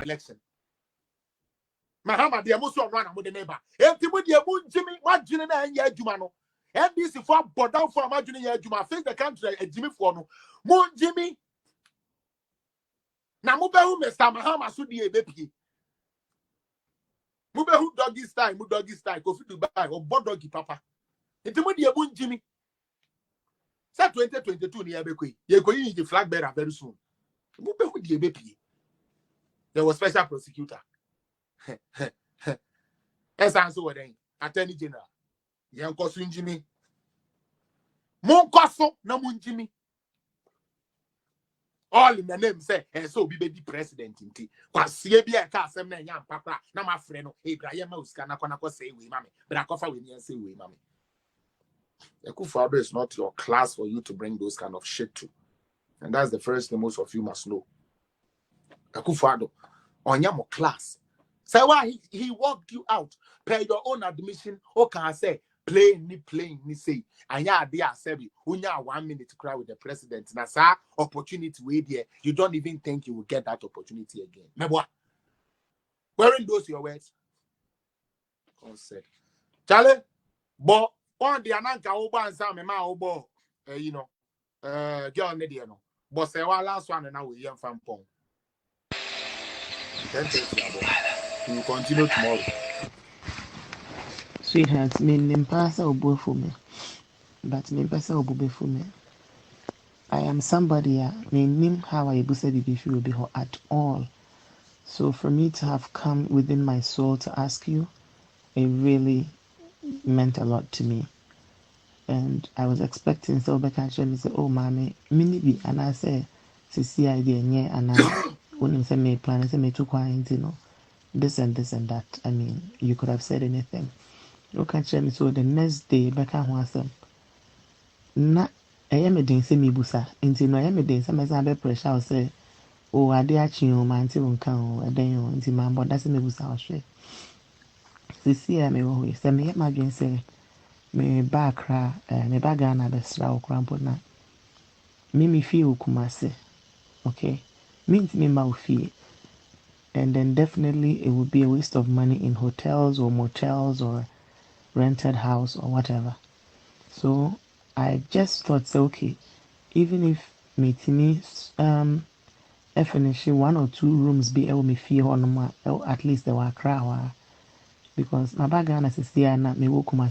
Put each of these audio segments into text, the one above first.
election. Mahama, the most of one with the neighbor. Empty the moon, Jimmy, what Jimmy and Yajumano. NDC for down for my junior Juma, face the country at Jimmy Fono. Moon Jimmy. Namubehu, Mr. Mahama, Sudi, a baby. Mubehu doggy style, go to Dubai, or Bodogi Papa. It's the moon, Jimmy. Say 2022 near Bekwe. You're going to the flag bearer very soon. Mubehu, the baby. There was special prosecutor. As answer what then, Attorney General. Young Kosun Jimmy. Mon Koso, no Moon Jimmy. All in the name say, and so be the president in tea. Because Siebia Casam and young papa, now my friend, Abraham Mouse can say we, mammy, but I cover with me and say we, mammy. Ndcfuo is not your class for you to bring those kind of shit to. And that's the first thing most of you must know. Ndcfuo on your class. Say why he walked you out, pay your own admission, or can I say, playing, ni say, and yeah, they are savvy. When you 1 minute to cry with the president, na sa opportunity wait there, you don't even think you will get that opportunity again. Remember, wearing those your words? Concept. Charlie, but on the ananka oba and some ma obo, you know, girl nediano. But say one last one and now we young fan pong. We will continue tomorrow. Sweetheart, me nimpasa obo for me. But nimpasa obo for me. I am somebody me nim how I able said if you will be at all. So for me to have come within my soul to ask you, it really meant a lot to me. And I was expecting so back actually me say, oh mommy, mini and I say see idea yeah and I wouldn't say me plan say me too quiet, you know. This and that. I mean, you could have said anything. Look at me. So the next day, back at once, na I am a ding say me busa. Until no I am a ding some be pressure. I say, oh, I did actually you man till won't come. I then you until man, but that's me busa. I say, see, I may always say me my dream say me back cry, me back Ghana be stra okrampo na. Me feel kumase, okay. Means me ma feel. And then definitely it would be a waste of money in hotels or motels or rented house or whatever. So I just thought, say, okay, even if me finish 1 or 2 rooms be able me feel on at least there were a crowd because my background as a na me woke my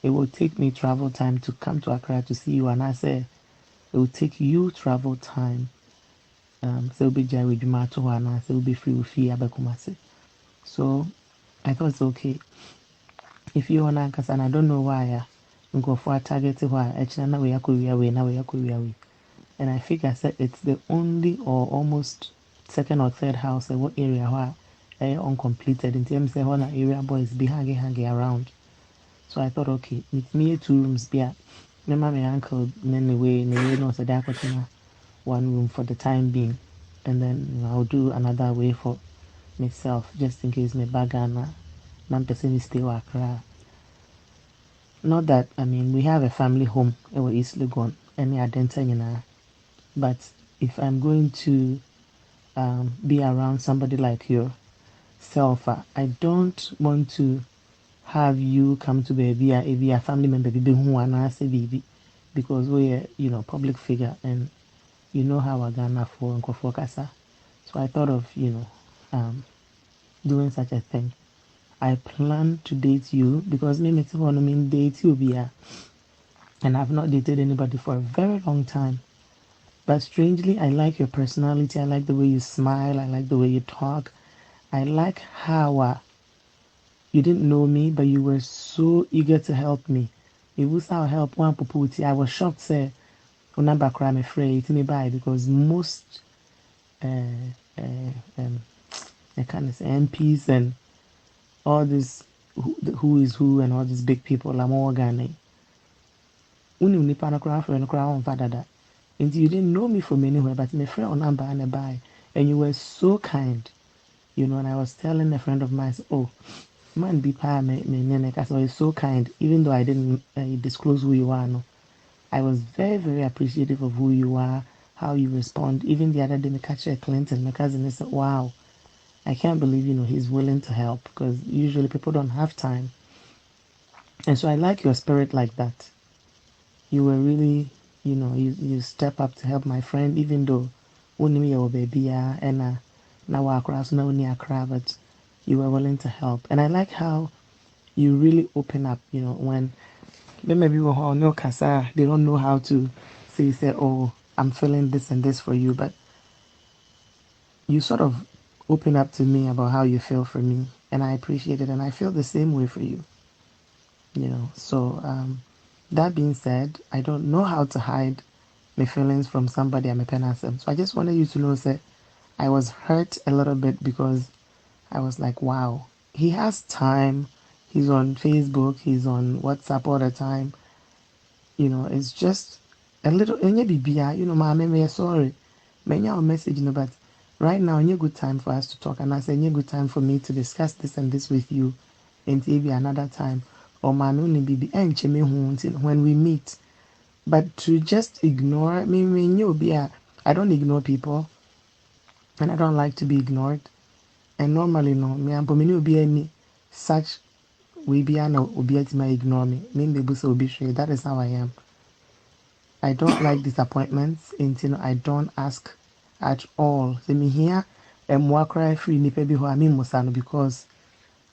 it will take me travel time to come to Accra to see you, and I say it will take you travel time. So be Jerry Jumato and so be free with fee abekumase. So I thought it's okay. If you want to, and I don't know why go for a target why actually now we are away. And I think I said it's the only or almost second or third house in what area where uncompleted in terms of one area boys be hanging around. So I thought okay, with me 2 rooms be at my uncle anyway no so that 1 room for the time being, and then I'll do another way for myself just in case my bagana man person is still Accra. Not that I mean we have a family home we're easily gone any identity but if I'm going to be around somebody like yourself, I don't want to have you come to baby a family member be who wanna say baby because we're public figure and you know how I Ghana for Ndcfuo Kasa. So I thought of, doing such a thing. I plan to date you because me want to mean date you be and I've not dated anybody for a very long time. But strangely, I like your personality. I like the way you smile. I like the way you talk. I like how you didn't know me, but you were so eager to help me. It was how help one puputi. I was shocked, say, number I'm afraid to me by because most I can't say MPs and all this who is who and all these big people I'm all Ghana. Uni nipa na kura friend kura on father. And you didn't know me from anywhere, but my friend on number and a buy, and you were so kind, And I was telling a friend of mine, oh, man, be pa me so you're so kind, even though I didn't disclose who you are. No, I was very, very appreciative of who you are, how you respond. Even the other day, me catch a Clinton, my cousin, they said, wow, I can't believe, he's willing to help because usually people don't have time. And so I like your spirit like that. You were really, you step up to help my friend, even though only your baby and now across no near but you were willing to help. And I like how you really open up, when maybe we no kasa, they don't know how to say, oh, I'm feeling this and this for you, but you sort of open up to me about how you feel for me, and I appreciate it, and I feel the same way for you. So that being said, I don't know how to hide my feelings from somebody I'm a penasem. So I just wanted you to know that I was hurt a little bit because I was like, wow, he has time. He's on Facebook, he's on WhatsApp all the time. It's just a little, mommy, me sorry. Many our message, but right now, any good time for us to talk. And I say, any good time for me to discuss this and this with you, and maybe another time. Or mommy, only be when we meet. But to just ignore me, I don't ignore people, and I don't like to be ignored. And normally, no, me and Pomini will be any such we be an obiet may ignore me. Me be so be sure that is how I am. I don't like disappointments until I don't ask at all. So me here and more cry free nipa bi ho ami musano because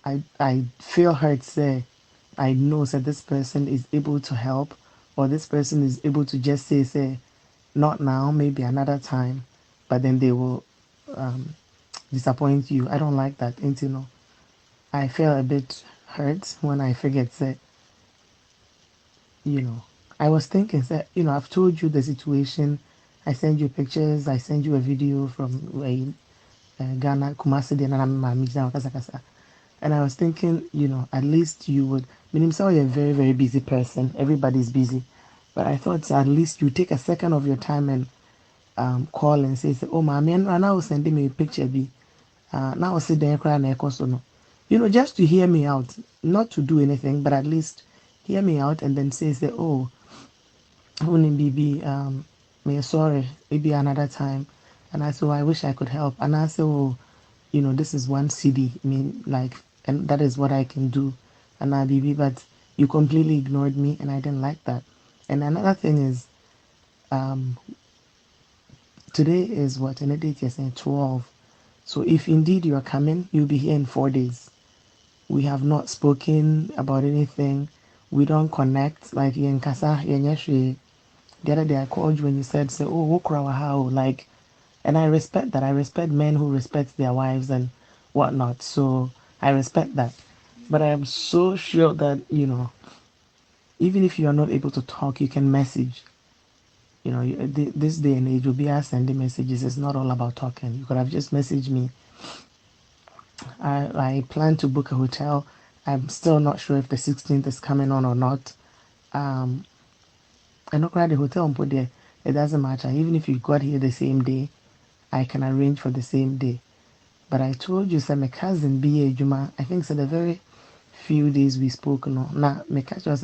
I feel hurt say I know that this person is able to help or this person is able to just say not now, maybe another time, but then they will um, disappoint you. I don't like that. And I feel a bit hurt when I forget that, you know, I was thinking that, I've told you the situation. I send you pictures. I send you a video from Ghana, Kumasi, and I was thinking, at least you would. Meaning, so you're a very, very busy person. Everybody's busy. But I thought at least you take a second of your time and call and say, oh, mommy, and now sending me a picture. Now sit there crying, no. Just to hear me out, not to do anything, but at least hear me out and then say, oh, baby, me sorry, maybe another time. And I said, oh, I wish I could help. And I said, oh, this is one CD. I mean, like, and that is what I can do. And I baby, but you completely ignored me, and I didn't like that. And another thing is, um, today is what? And the date you're saying 12. So if indeed you are coming, you'll be here in 4 days. We have not spoken about anything. We don't connect. Like in Kasa, the other day I called you and you said, say, oh, Wokrawa how? Like, and I respect that. I respect men who respect their wives and whatnot. So I respect that. But I am so sure that, even if you are not able to talk, you can message. This day and age, will be sending messages. It's not all about talking. You could have just messaged me. I plan to book a hotel. I'm still not sure if the 16th is coming on or not. I know the hotel put there. It doesn't matter. Even if you got here the same day, I can arrange for the same day. But I told you, my cousin, B.A. Juma, I think, said the very few days we spoke, no, now, my cousin